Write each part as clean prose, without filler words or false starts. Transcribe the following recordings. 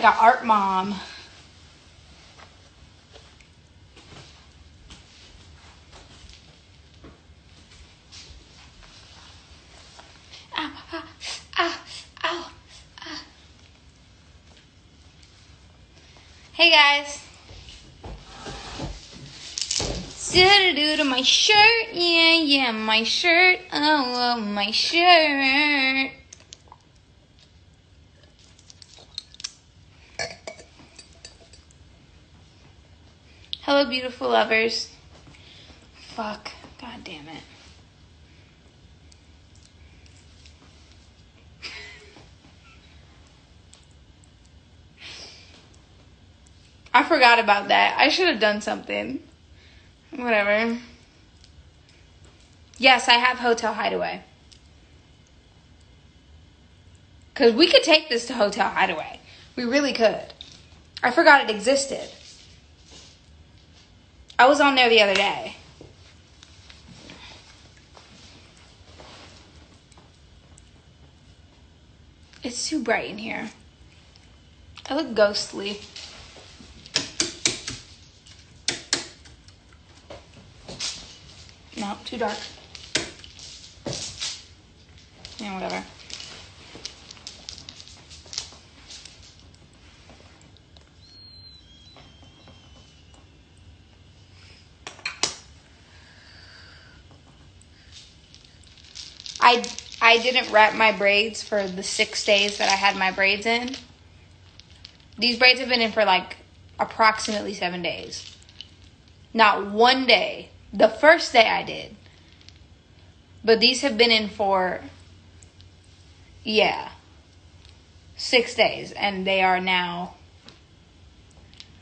like an art mom. Ow, ow, ow, ow, ow. Hey guys. Do to my shirt, yeah, my shirt, oh, my shirt. Hello, beautiful lovers. Fuck, god damn it. I forgot about that. I should have done something. Whatever. Yes, I have Hotel Hideaway. Because we could take this to Hotel Hideaway. We really could. I forgot it existed. I was on there the other day. It's too bright in here. I look ghostly. No, too dark. Yeah, whatever. I didn't wrap my braids for the 6 days that I had my braids in. These braids have been in for like approximately 7 days. Not one day. The first day I did. But these have been in for, 6 days. And they are now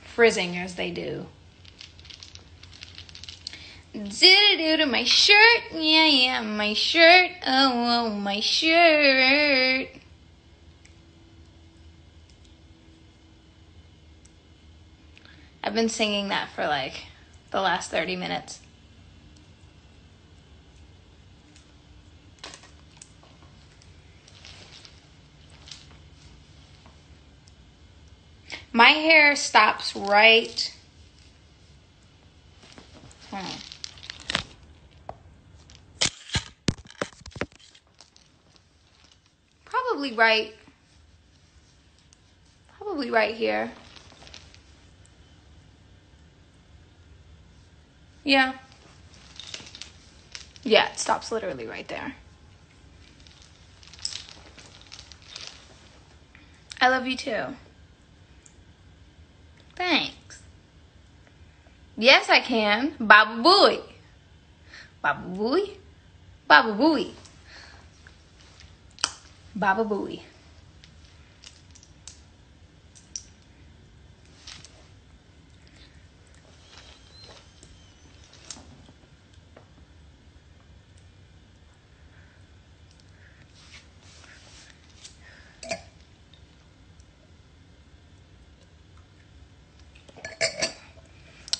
frizzing as they do. Do to my shirt, yeah, my shirt, oh, my shirt. I've been singing that for like the last 30 minutes. My hair stops right. Hold on. Probably right here. Yeah. Yeah, it stops literally right there. I love you too. Thanks. Yes, I can. Baba Booey. Baba Booey. Baba Booey. Baba Booey.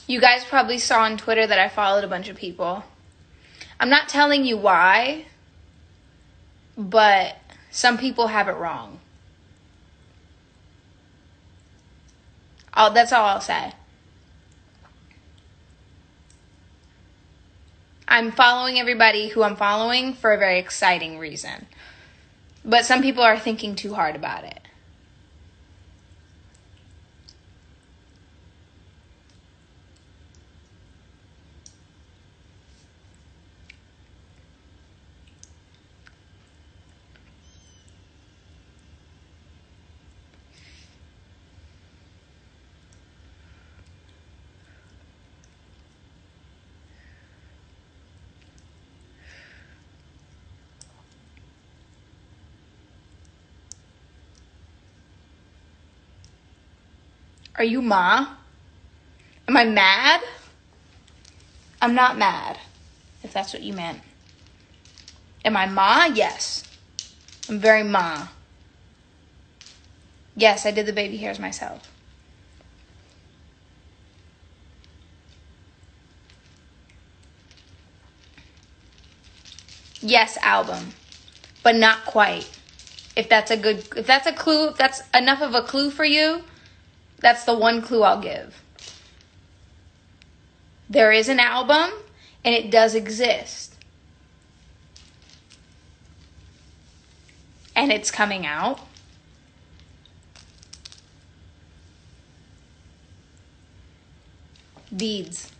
You guys probably saw on Twitter that I followed a bunch of people. I'm not telling you why, but some people have it wrong. That's all I'll say. I'm following everybody who I'm following for a very exciting reason. But some people are thinking too hard about it. Are you Ma? Am I mad? I'm not mad, if that's what you meant. Am I Ma? Yes. I'm very Ma. Yes, I did the baby hairs myself. Yes, album. But not quite. If that's a clue, if that's enough of a clue for you, That's the one clue I'll give. There is an album, and it does exist. And it's coming out. Beads.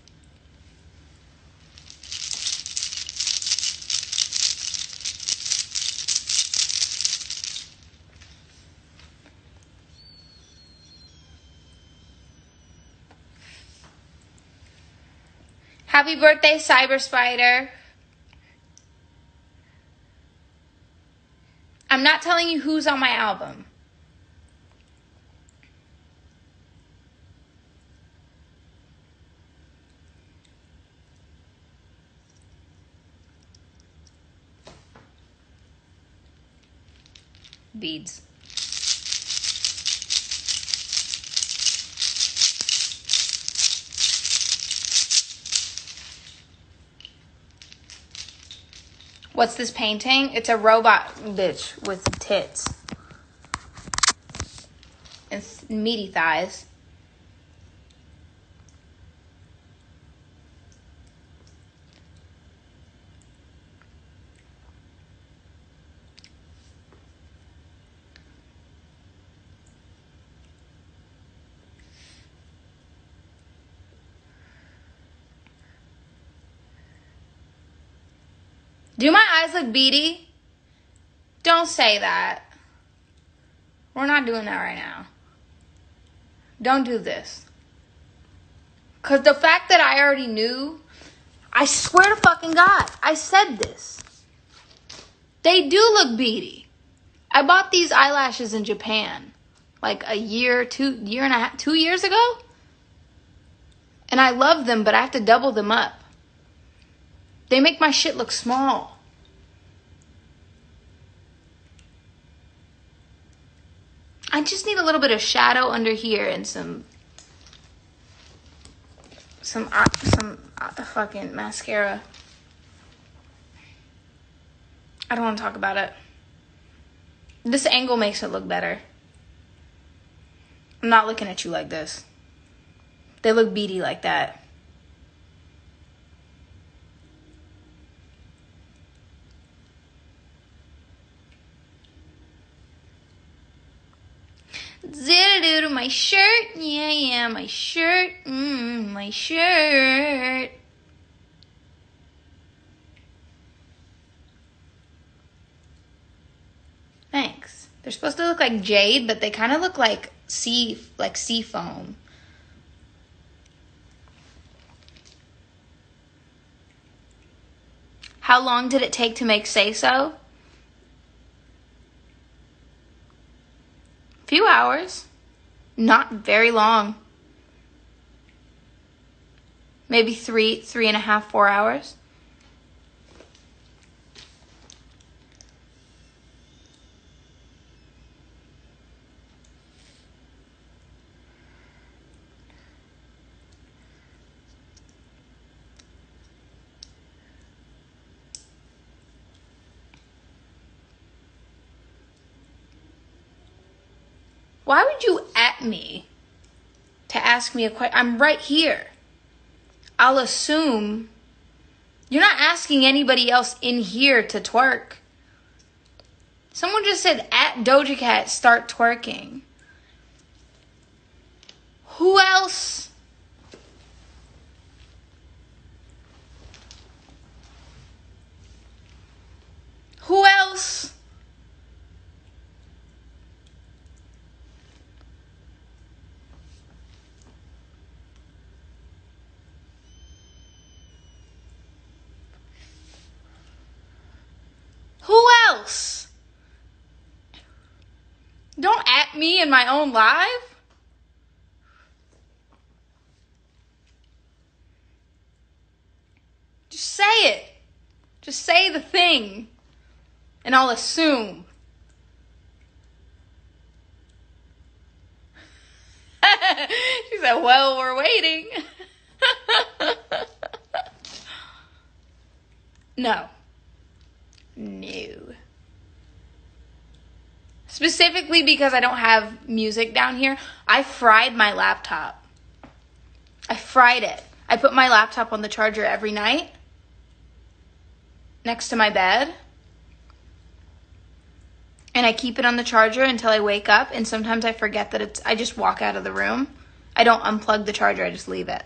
Happy birthday, Cyber Spider. I'm not telling you who's on my album. Beads. What's this painting? It's a robot bitch with tits and meaty thighs. Do my eyes look beady? Don't say that. We're not doing that right now. Don't do this. Because the fact that I already knew, I swear to fucking God, I said this. They do look beady. I bought these eyelashes in Japan like a year, 2 and a half, 2 years ago. And I love them, but I have to double them up. They make my shit look small. I just need a little bit of shadow under here and some fucking mascara. I don't want to talk about it. This angle makes it look better. I'm not looking at you like this. They look beady like that. Zit-a-doo, my shirt. Yeah, my shirt. My shirt. Thanks. They're supposed to look like jade, but they kind of look like sea foam. How long did it take to make Say So? Few hours. Not very long. Maybe 3.5, 4 hours. Why would you at me to ask me a question? I'm right here. I'll assume you're not asking anybody else in here to twerk. Someone just said at Doja Cat start twerking. Who else? Who else? Who else? Don't at me in my own live. Just say it. Just say the thing. And I'll assume. She said, well, we're waiting. No. No. Specifically because I don't have music down here. I fried my laptop. I fried it. I put my laptop on the charger every night next to my bed. And I keep it on the charger until I wake up. And sometimes I forget that I just walk out of the room. I don't unplug the charger. I just leave it.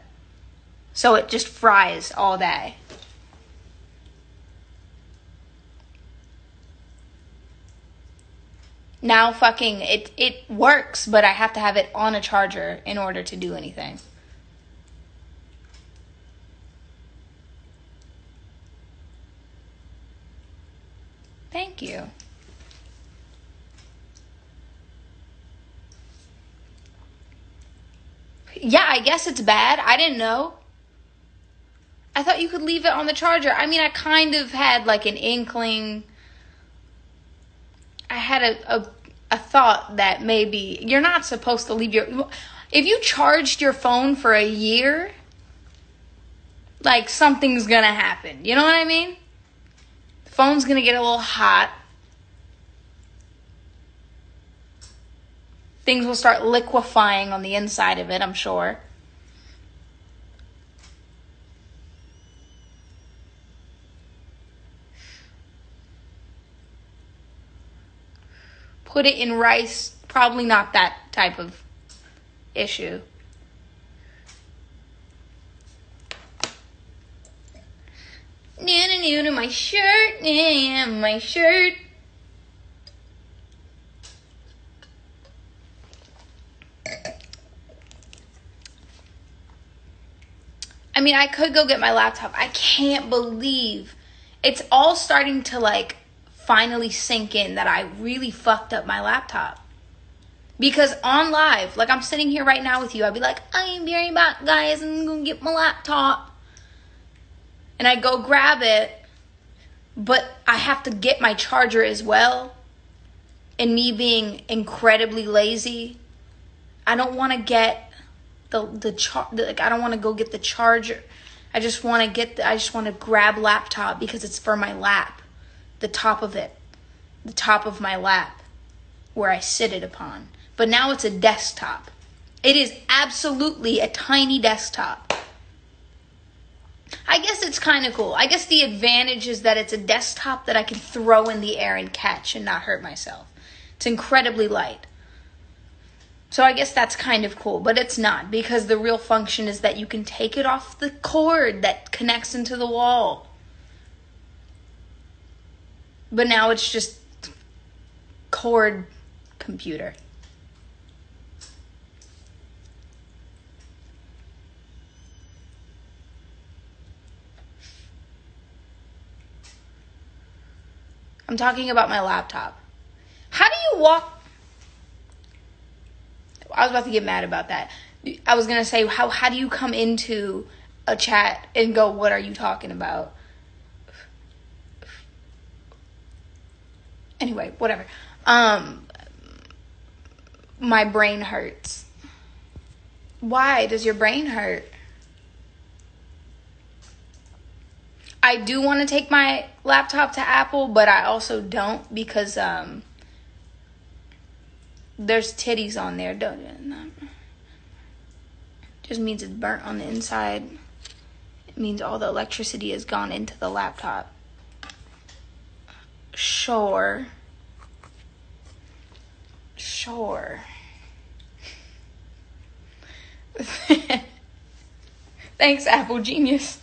So it just fries all day. Now fucking, it works, but I have to have it on a charger in order to do anything. Thank you. Yeah, I guess it's bad. I didn't know. I thought you could leave it on the charger. I mean, I kind of had like an inkling. I had a thought that maybe you're not supposed to leave your... If you charged your phone for a year, like something's gonna happen. You know what I mean? The phone's gonna get a little hot. Things will start liquefying on the inside of it, I'm sure. Put it in rice. Probably not that type of issue. New to my shirt. Yeah, my shirt. I mean, I could go get my laptop. I can't believe it's all starting to like finally sink in that I really fucked up my laptop. Because on live, like I'm sitting here right now with you, I'd be like, I'm be right back, guys, I'm gonna get my laptop. And I go grab it, but I have to get my charger as well. And me being incredibly lazy, I don't want to get I don't want to go get the charger. I just want to grab laptop because it's for my lap. The top of my lap, where I sit it upon. But now it's a desktop. It is absolutely a tiny desktop. I guess it's kind of cool. I guess the advantage is that it's a desktop that I can throw in the air and catch and not hurt myself. It's incredibly light. So I guess that's kind of cool, but it's not, because the real function is that you can take it off the cord that connects into the wall. But now it's just cord computer. I'm talking about my laptop. How do you walk? I was about to get mad about that. I was going to say, how do you come into a chat and go, what are you talking about? Anyway, whatever. My brain hurts. Why does your brain hurt? I do want to take my laptop to Apple, but I also don't, because there's titties on there. Just means it's burnt on the inside. It means all the electricity has gone into the laptop. Sure. Thanks, Apple Genius.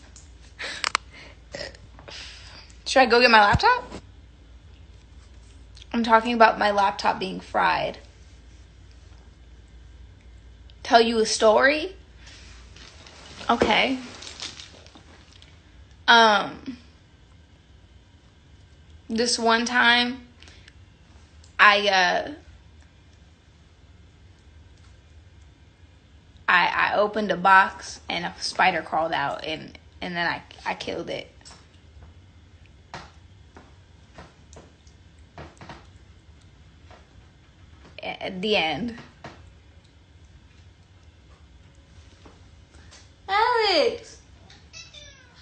Should I go get my laptop? I'm talking about my laptop being fried. Tell you a story? Okay. This one time, I opened a box and a spider crawled out, and then I killed it. At the end. Alex!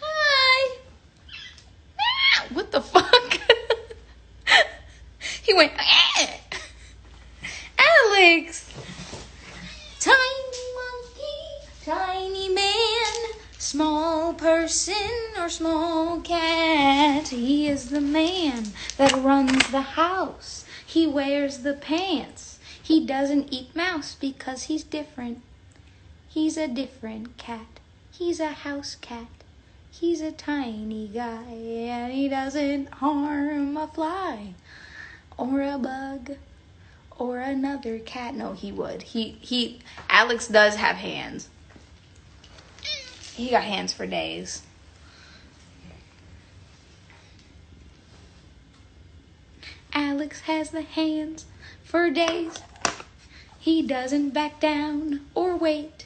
Hi! What the fuck? He went, person or small cat. He is the man that runs the house. He wears the pants. He doesn't eat mouse because he's different. He's a different cat. He's a house cat. He's a tiny guy, and he doesn't harm a fly or a bug or another cat. No, he would. Alex does have hands. He got hands for days. Alex has the hands for days. He doesn't back down or wait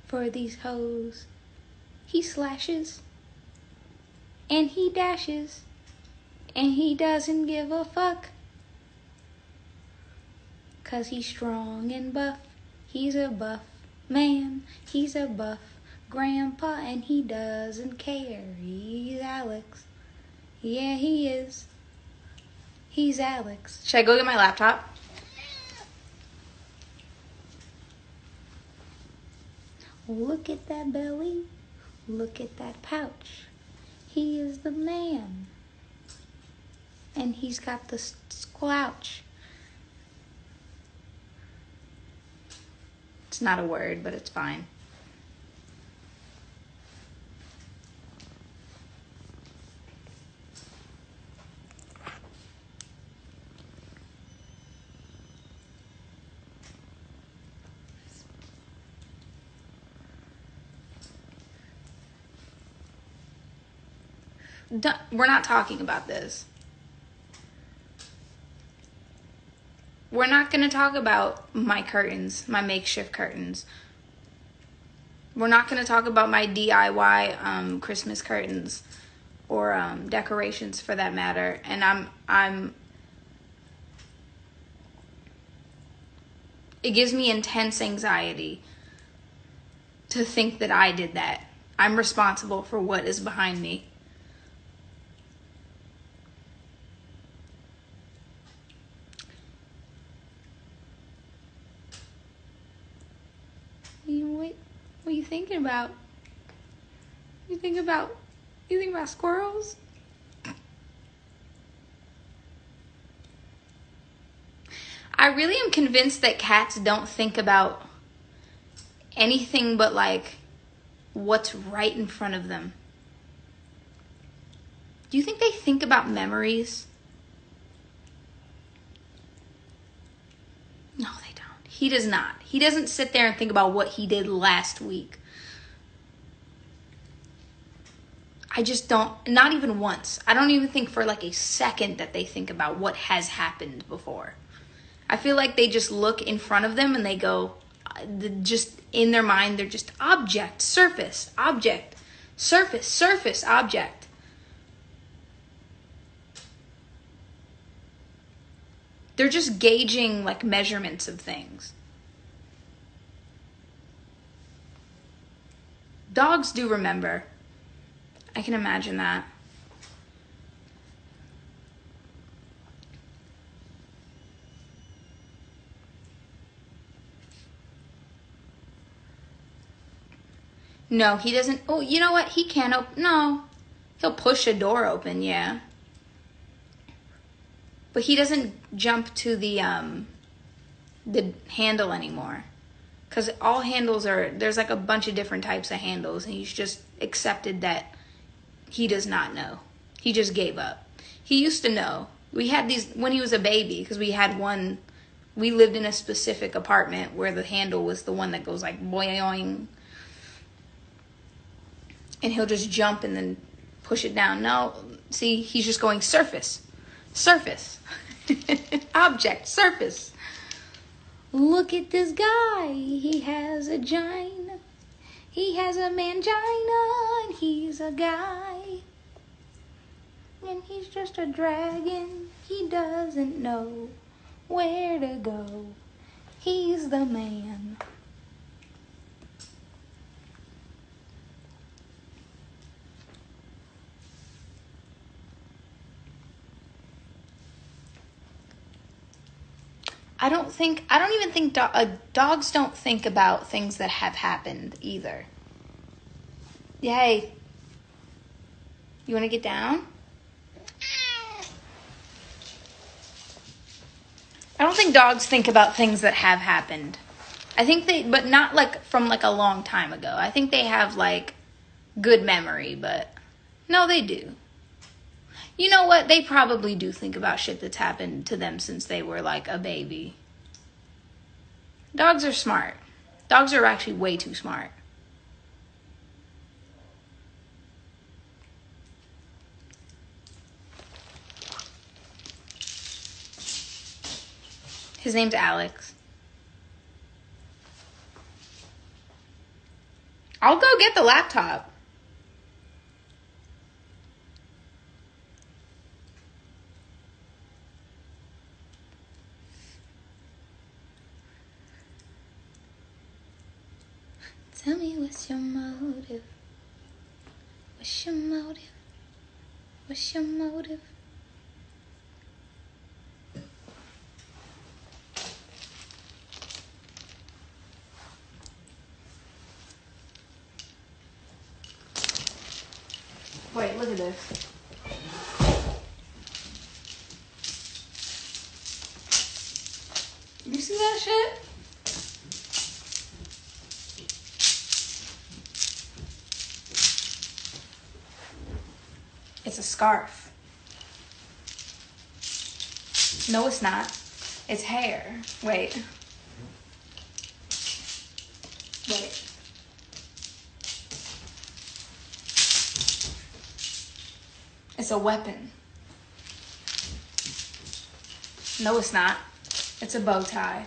for these hoes. He slashes and he dashes and he doesn't give a fuck. 'Cause he's strong and buff. He's a buff man. He's a buff grandpa and he doesn't care. He's Alex. Yeah, he is. He's Alex. Should I go get my laptop? Look at that belly. Look at that pouch. He is the man. And he's got the squelch. It's not a word, but it's fine. We're not talking about this. We're not going to talk about my curtains, my makeshift curtains. We're not going to talk about my DIY Christmas curtains or decorations for that matter. And it gives me intense anxiety to think that I did that. I'm responsible for what is behind me. What are you thinking about? You think about squirrels? I really am convinced that cats don't think about anything but like what's right in front of them. Do you think they think about memories? No, they don't. He does not. He doesn't sit there and think about what he did last week. I just don't, not even once. I don't even think for like a second that they think about what has happened before. I feel like they just look in front of them and they go, just in their mind, they're just object, surface, object, surface, surface, object. They're just gauging like measurements of things. Dogs do remember. I can imagine that. No, he doesn't. Oh, you know what? He can't open. No. He'll push a door open, yeah. But he doesn't jump to the handle anymore. Because all handles there's like a bunch of different types of handles. And he's just accepted that he does not know. He just gave up. He used to know. We had these when he was a baby. Because we lived in a specific apartment where the handle was the one that goes like boing. And he'll just jump and then push it down. No, see, he's just going surface. Surface. Object. Surface. Look at this guy. He has a gine. He has a mangina. And he's a guy. And he's just a dragon. He doesn't know where to go. He's the man. I don't even think dogs don't think about things that have happened either. Yay. You want to get down? I don't think dogs think about things that have happened. I think but not like from like a long time ago. I think they have like good memory, but no, they do. You know what? They probably do think about shit that's happened to them since they were like a baby. Dogs are smart. Dogs are actually way too smart. His name's Alex. I'll go get the laptop. Tell me what's your motive? What's your motive? What's your motive? Wait, look at this. You see that shit? It's a scarf. No, it's not. It's hair. Wait. Wait. It's a weapon. No, it's not. It's a bow tie.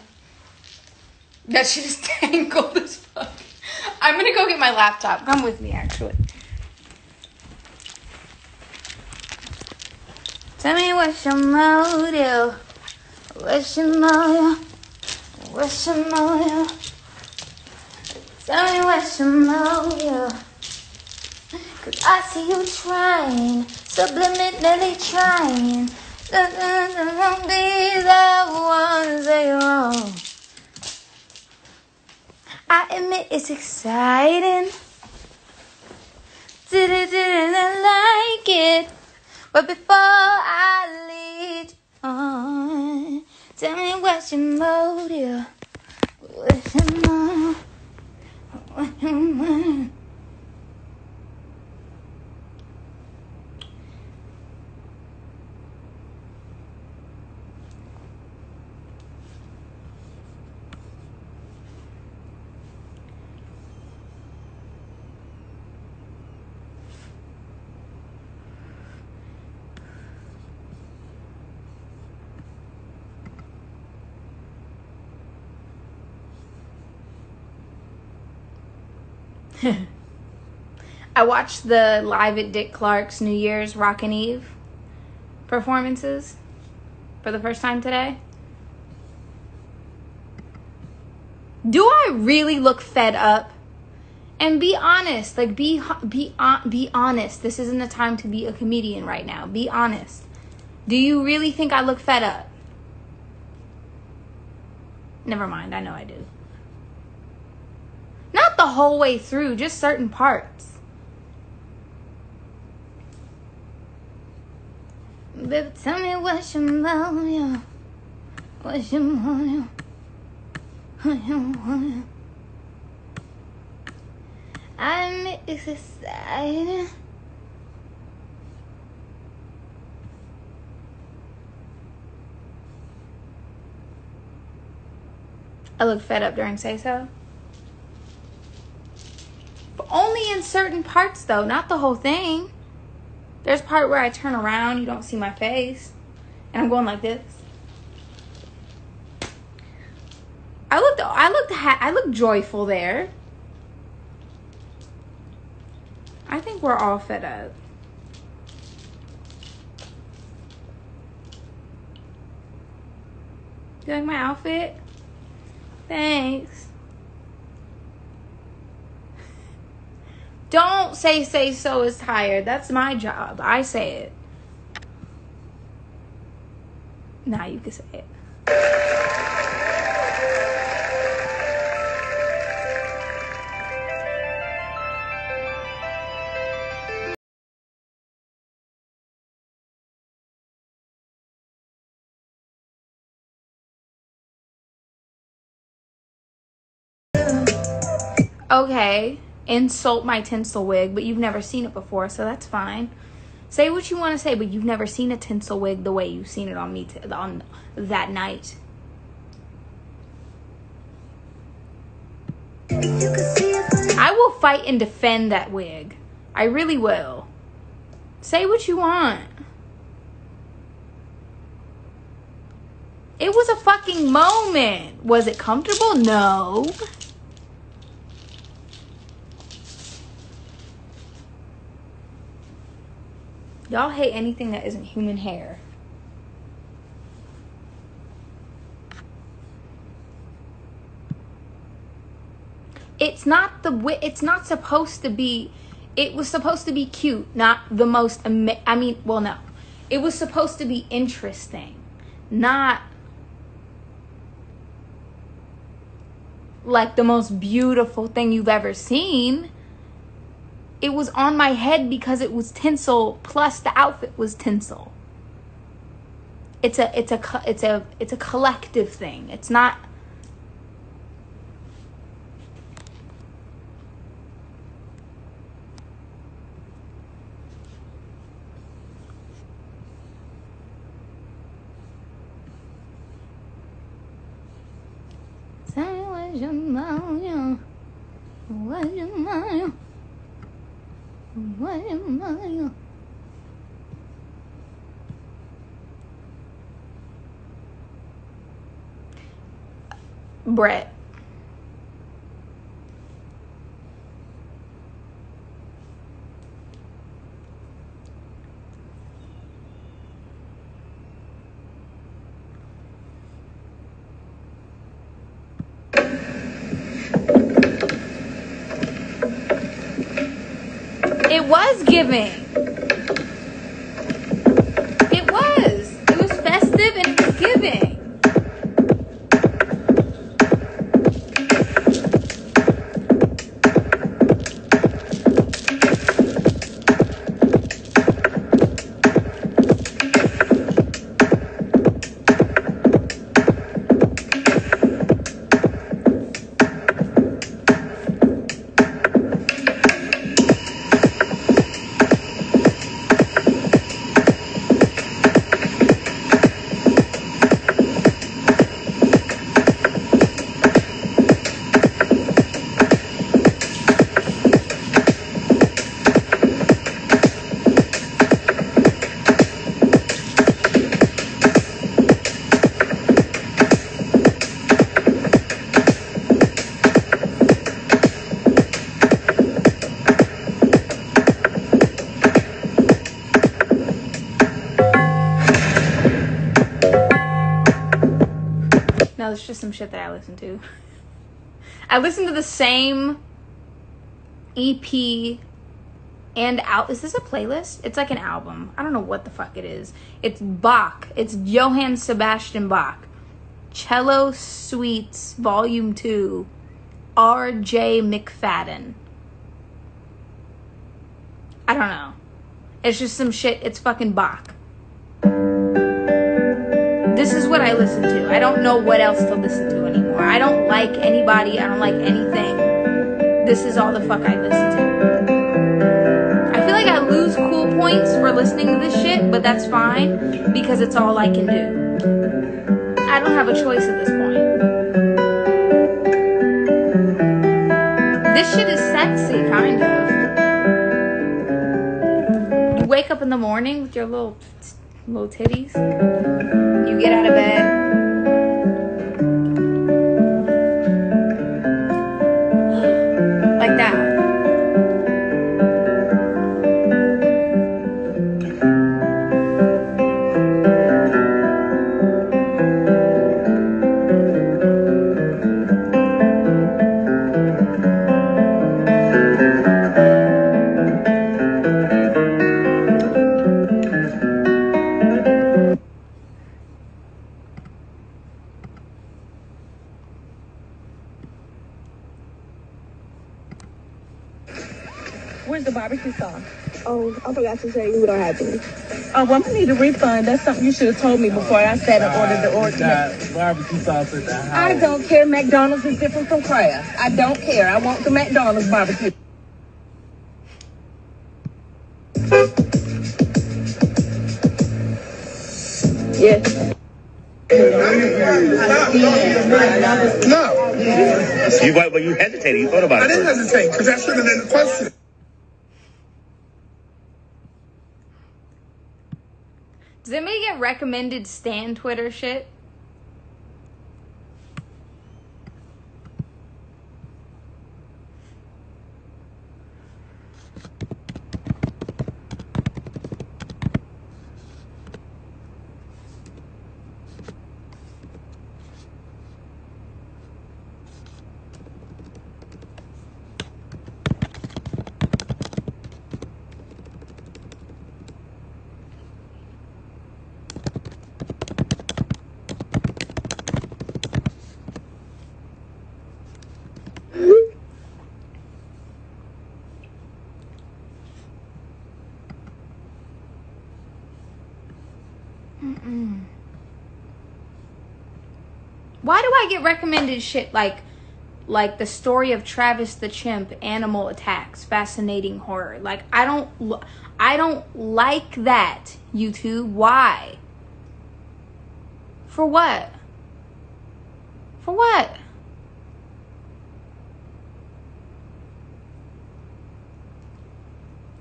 That shit is tangled as fuck. I'm gonna go get my laptop. Come with me, actually. Tell me what's your motive? What's your motive? What's your motive? Tell me what's your motive? 'Cause I see you trying, subliminally trying. Be the ones that you're wrong. I admit it's exciting. Didn't like it. But before I lead on, tell me what's your motive? What's your motive? What's your motive? I watched the live at Dick Clark's New Year's Rockin' Eve performances for the first time today. Do I really look fed up? And be honest, like be honest. This isn't the time to be a comedian right now. Be honest. Do you really think I look fed up? Never mind, I know I do. Not the whole way through, just certain parts. Baby, tell me what's your motive? What's your motive? What's your motive? I admit it's exciting. I look fed up during Say So. But only in certain parts though, not the whole thing. There's a part where I turn around, you don't see my face, and I'm going like this. I looked joyful there. I think we're all fed up. You like my outfit? Thanks. Don't say so is tired. That's my job. I say it. Now you can say it. Okay, insult my tinsel wig, but you've never seen it before, so that's fine. Say what you want to say, but you've never seen a tinsel wig the way you've seen it on me on that night. I will fight and defend that wig. I really will. Say what you want. It was a fucking moment. Was it comfortable? No. Y'all hate anything that isn't human hair. It's not supposed to be, it was supposed to be cute, not the most, no. It was supposed to be interesting, not like the most beautiful thing you've ever seen. It was on my head because it was tinsel, plus the outfit was tinsel. It's a collective thing. It's not. Brett. It was giving. It was. It was festive and it was giving. No, it's just some shit that I listen to. I listen to the same EP and out. Is this a playlist? It's like an album. I don't know what the fuck it is. It's Bach. It's Johann Sebastian Bach. Cello Suites Volume 2. R.J. McFadden. I don't know. It's just some shit. It's fucking Bach. This is what I listen to. I don't know what else to listen to anymore. I don't like anybody. I don't like anything. This is all the fuck I listen to. I feel like I lose cool points for listening to this shit, but that's fine because it's all I can do. I don't have a choice at this point. This shit is sexy, kind of. You wake up in the morning with your little titties. You get out of bed. Like that. the barbecue sauce. Oh, I forgot to tell you we don't have any. Oh, well, I need a refund. That's something you should have told me before I sat and ordered the order. Barbecue sauce at the house. I don't care. McDonald's is different from Kraft. I don't care. I want the McDonald's barbecue. Yes. No. But you hesitated. You thought about it. I didn't hesitate because that should have been the question. Does anybody get recommended Stan Twitter shit? Why do I get recommended shit like the story of Travis the Chimp, animal attacks, fascinating horror? Like I don't like that, YouTube. Why? For what? For what?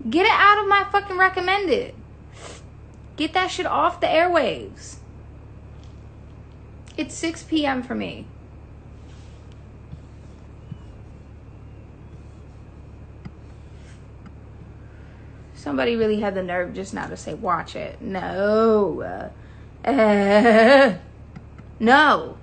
Get it out of my fucking recommended. Get that shit off the airwaves. It's 6 p.m. for me. Somebody really had the nerve just now to say, watch it. No. No.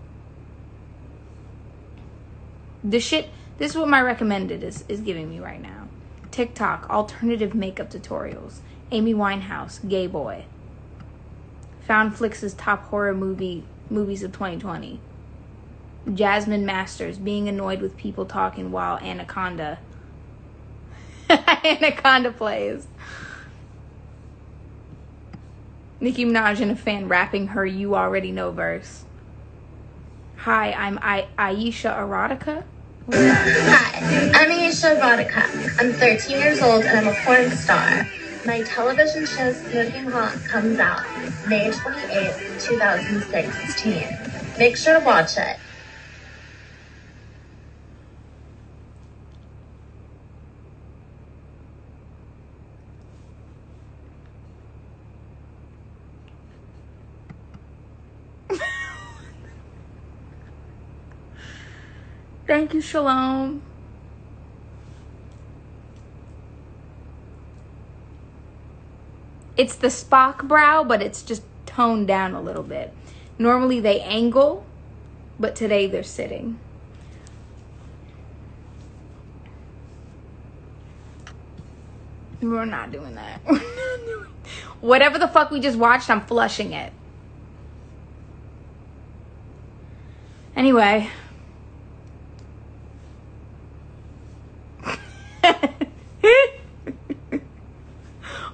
This is what my recommended is giving me right now. TikTok, alternative makeup tutorials. Amy Winehouse, gay boy. Found Flix's top horror movies of 2020. Jasmine Masters, being annoyed with people talking while Anaconda plays. Nicki Minaj and a fan rapping her "You Already Know" verse. Hi, I'm Aisha Erotica. Hi, I'm Aisha Erotica. I'm 13 years old and I'm a porn star. My television show Smoking Hot comes out May 28th, 2016. Make sure to watch it. Thank you, Shalom. It's the Spock brow, but it's just toned down a little bit. Normally they angle, but today they're sitting. We're not doing that. Whatever the fuck we just watched, I'm flushing it. Anyway.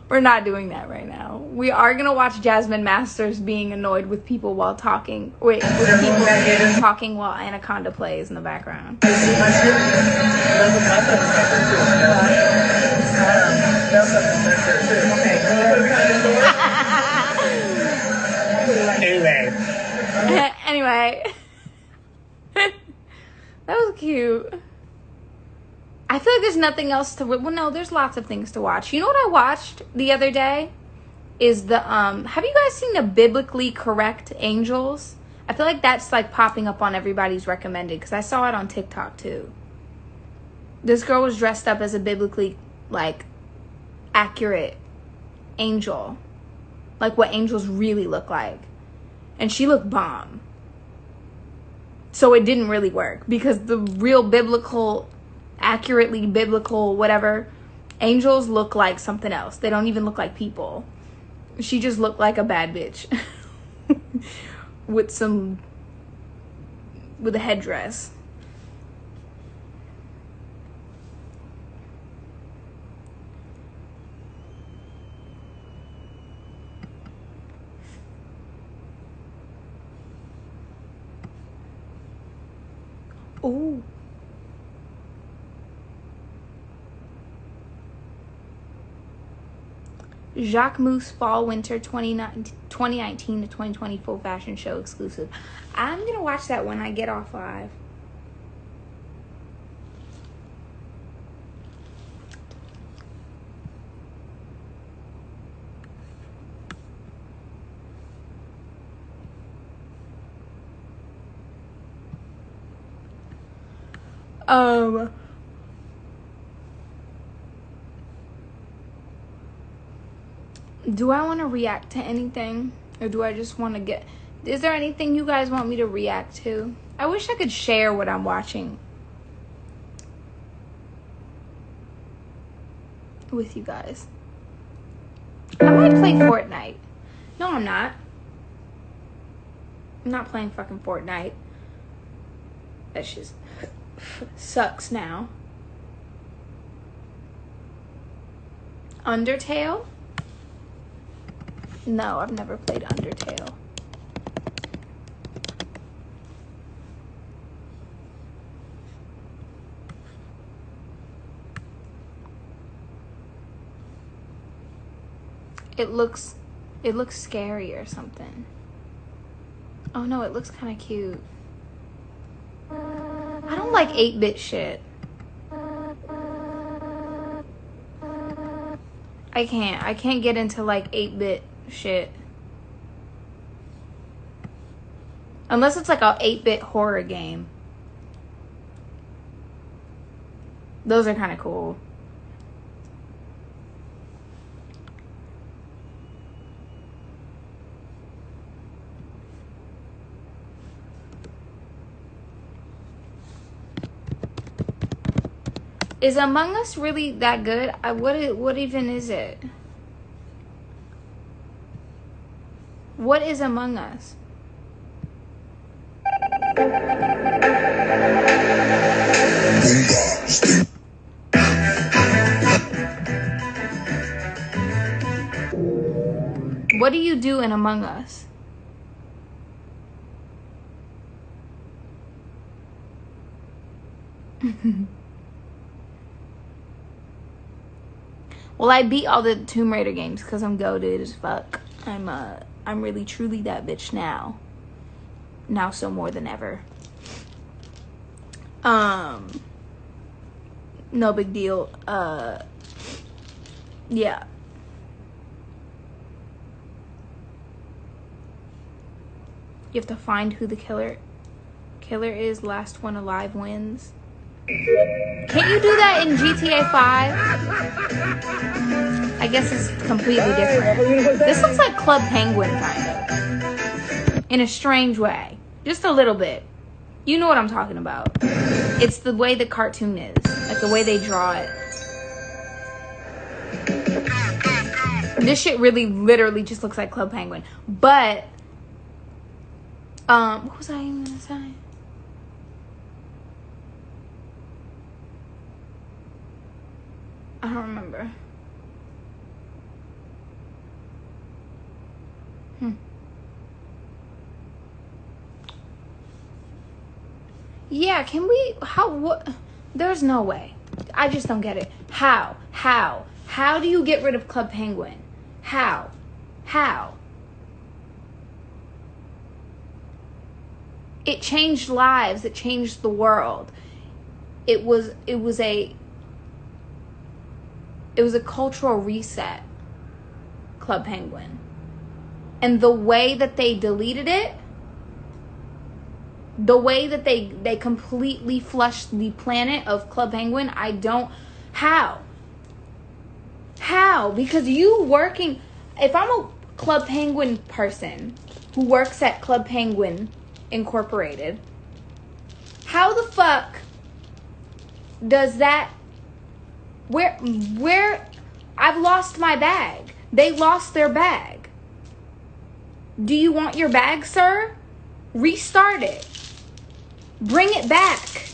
We're not doing that right now. We are gonna watch Jasmine Masters being annoyed with people while talking. With people talking while Anaconda plays in the background. Anyway. That was cute. I feel like there's nothing else to... Well, no, there's lots of things to watch. You know what I watched the other day? Is the... Have you guys seen the Biblically Correct Angels? I feel like that's, like, popping up on everybody's recommended. Because I saw it on TikTok, too. This girl was dressed up as a biblically, like, accurate angel. Like, what angels really look like. And she looked bomb. So it didn't really work. Because the real biblical... accurately biblical whatever angels look like something else. They don't even look like people. She just looked like a bad bitch with a headdress. Ooh. Jacques Mousse Fall Winter 2019 to 2020 full fashion show exclusive. I'm going to watch that when I get off live. Do I want to react to anything? Or do I just want to get... Is there anything you guys want me to react to? I wish I could share what I'm watching with you guys. I might play Fortnite. No, I'm not. I'm not playing fucking Fortnite. That shit sucks now. Undertale? No, I've never played Undertale. It looks scary or something. Oh no, it looks kind of cute. I don't like 8-bit shit. I can't get into like 8-bit shit. Unless it's like a 8-bit horror game. Those are kind of cool. Is Among Us really that good? What even is it? What is Among Us? What do you do in Among Us? Well, I beat all the Tomb Raider games because I'm goated as fuck. I'm really truly that bitch now. Now so more than ever. No big deal. Yeah. You have to find who the killer is. Last one alive wins. Can't you do that in GTA 5? I guess it's completely different. This looks like Club Penguin, kind of. In a strange way. Just a little bit. You know what I'm talking about. It's the way the cartoon is. Like the way they draw it. This shit really literally just looks like Club Penguin. But, what was I even gonna say? I don't remember. Yeah, can we, what? There's no way. I just don't get it. How do you get rid of Club Penguin? How? It changed lives. It changed the world. It was a cultural reset, Club Penguin. And the way that they deleted it, the way that they completely flushed the planet of Club Penguin, how? Because if I'm a Club Penguin person who works at Club Penguin Incorporated, how the fuck does that, where I've lost my bag. They lost their bag. Do you want your bag, sir? Restart it. Bring it back.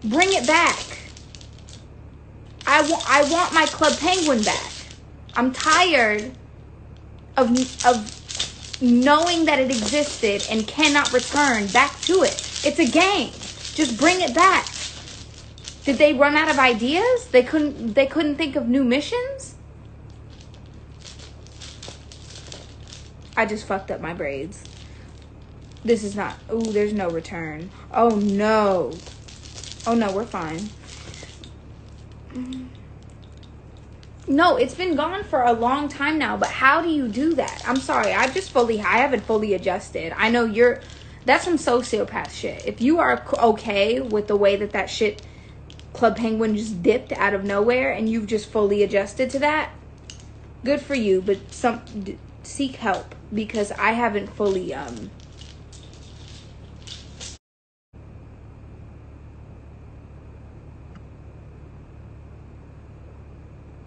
Bring it back. I want my Club Penguin back. I'm tired of knowing that it existed and cannot return back to it. It's a game. Just bring it back. Did they run out of ideas? They couldn't think of new missions? I just fucked up my braids. This is not... Ooh, there's no return. Oh, no. Oh, no, we're fine. No, it's been gone for a long time now, but how do you do that? I'm sorry, I haven't fully adjusted. I know that's some sociopath shit. If you are okay with the way that shit, Club Penguin just dipped out of nowhere and you've just fully adjusted to that, good for you, but seek help, because I haven't fully,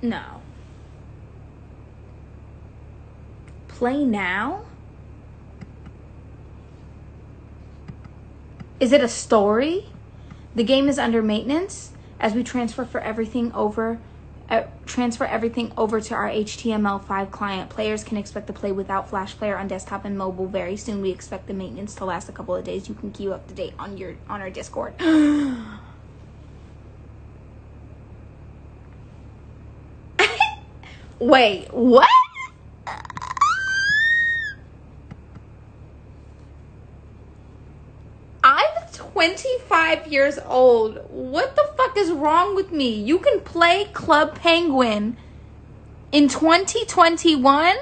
no. Play now? Is it a story? The game is under maintenance as we transfer everything over to our HTML5 client. Players can expect to play without Flash Player on desktop and mobile very soon. We expect the maintenance to last a couple of days. You can keep up to date on our Discord. Wait, what? I'm 25 years old. What the fuck is wrong with me? You can play Club Penguin in 2021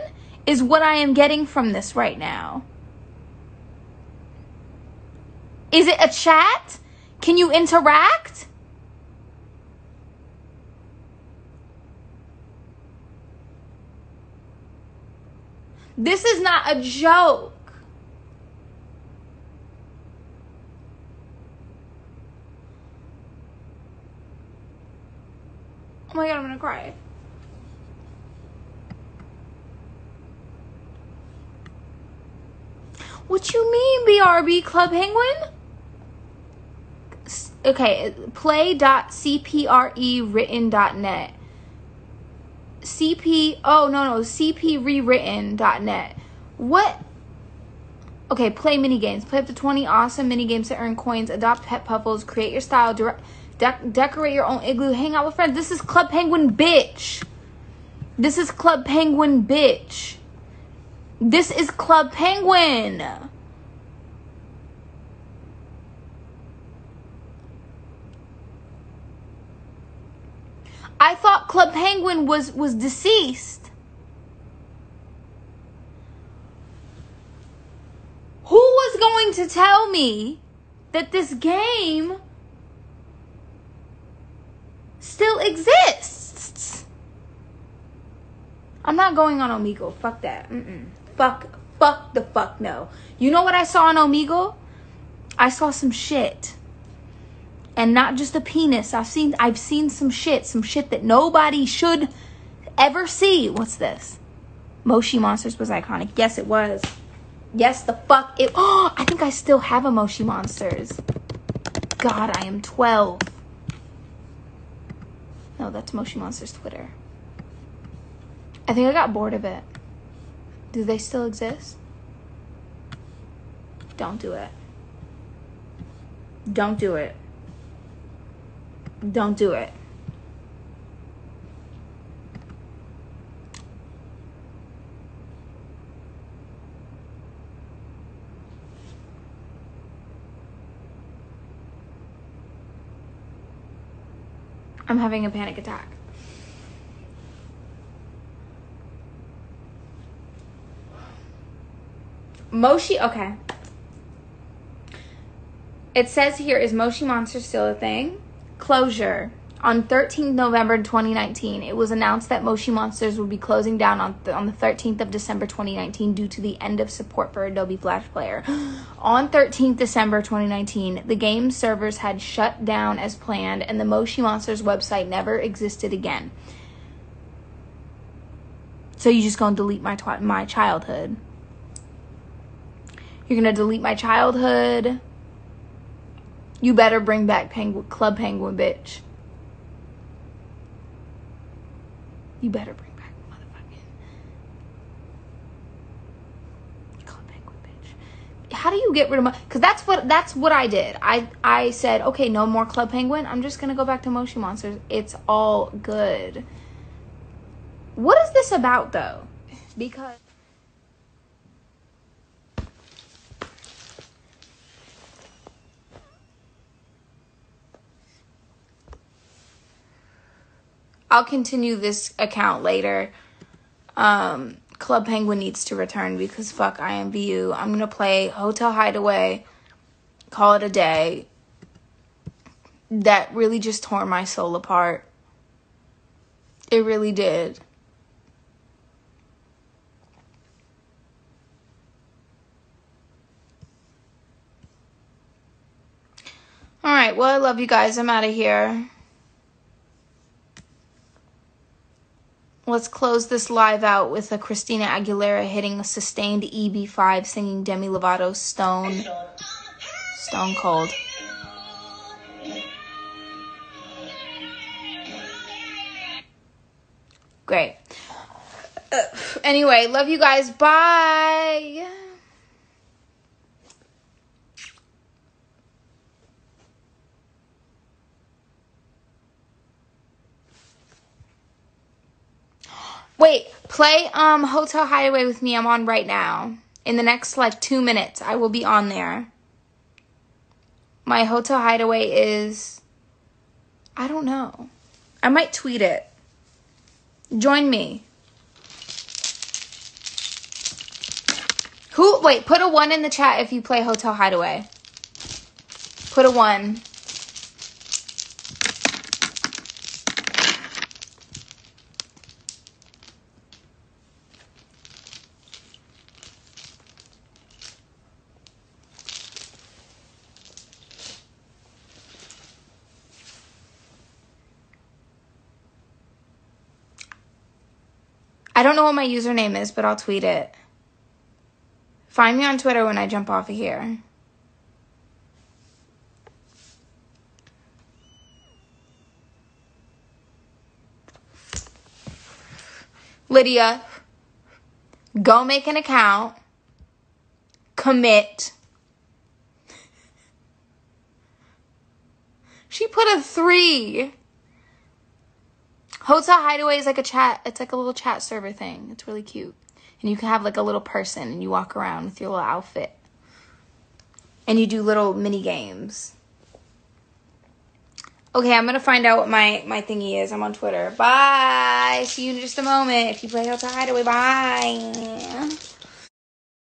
is what I am getting from this right now. Is it a chat? Can you interact? This is not a joke. Oh my God, I'm gonna cry. What you mean, BRB Club Penguin? Okay, play.cprewritten.net. cprewritten.net. What? Okay, play minigames. Play up to 20 awesome minigames to earn coins. Adopt pet puffles. Create your style. Decorate your own igloo. Hang out with friends. This is Club Penguin, bitch. This is Club Penguin, bitch. This is Club Penguin. I thought Club Penguin was deceased. Who was going to tell me that this game still exists? I'm not going on Omegle. Fuck that. Fuck the fuck no. You know what I saw on Omegle? I saw some shit. And not just a penis. I've seen some shit that nobody should ever see. What's this? Moshi Monsters was iconic. Yes, it was. Yes, the fuck it. Oh, I think I still have a Moshi Monsters. God, I am 12. No, that's Moshi Monsters Twitter. I think I got bored of it. Do they still exist? Don't do it. Don't do it. Don't do it. I'm having a panic attack. Moshi, okay. It says here, is Moshi Monster still a thing? Closure. On 13th November 2019, it was announced that Moshi Monsters would be closing down on the 13th of December 2019 due to the end of support for Adobe Flash Player. On 13th December 2019, the game's servers had shut down as planned, and the Moshi Monsters website never existed again. So you just gonna delete my childhood? You're gonna delete my childhood? You better bring back Club Penguin, bitch. You better bring back motherfucking Club Penguin, bitch. how do you get rid of because that's what I did. I said, okay, no more Club Penguin. I'm just gonna go back to Moshi Monsters. It's all good. What is this about though? Because I'll continue this account later. Club Penguin needs to return because fuck IMVU. I'm gonna play Hotel Hideaway, call it a day. That really just tore my soul apart. It really did. Alright, well, I love you guys. I'm out of here. Let's close this live out with a Christina Aguilera hitting a sustained EB5 singing Demi Lovato's Stone Cold. Great. Anyway, love you guys. Bye. Wait, play Hotel Hideaway with me. I'm on right now. In the next like 2 minutes, I will be on there. My Hotel Hideaway is, I don't know. I might tweet it. Join me. Wait, put a 1 in the chat if you play Hotel Hideaway. Put a 1. I don't know what my username is, but I'll tweet it. Find me on Twitter when I jump off of here. Lydia, go make an account. Commit. She put a 3. Hotel Hideaway is like a chat. It's like a little chat server thing. It's really cute. And you can have like a little person and you walk around with your little outfit. And you do little mini games. Okay, I'm going to find out what my thingy is. I'm on Twitter. Bye. See you in just a moment. If you play Hotel Hideaway, bye.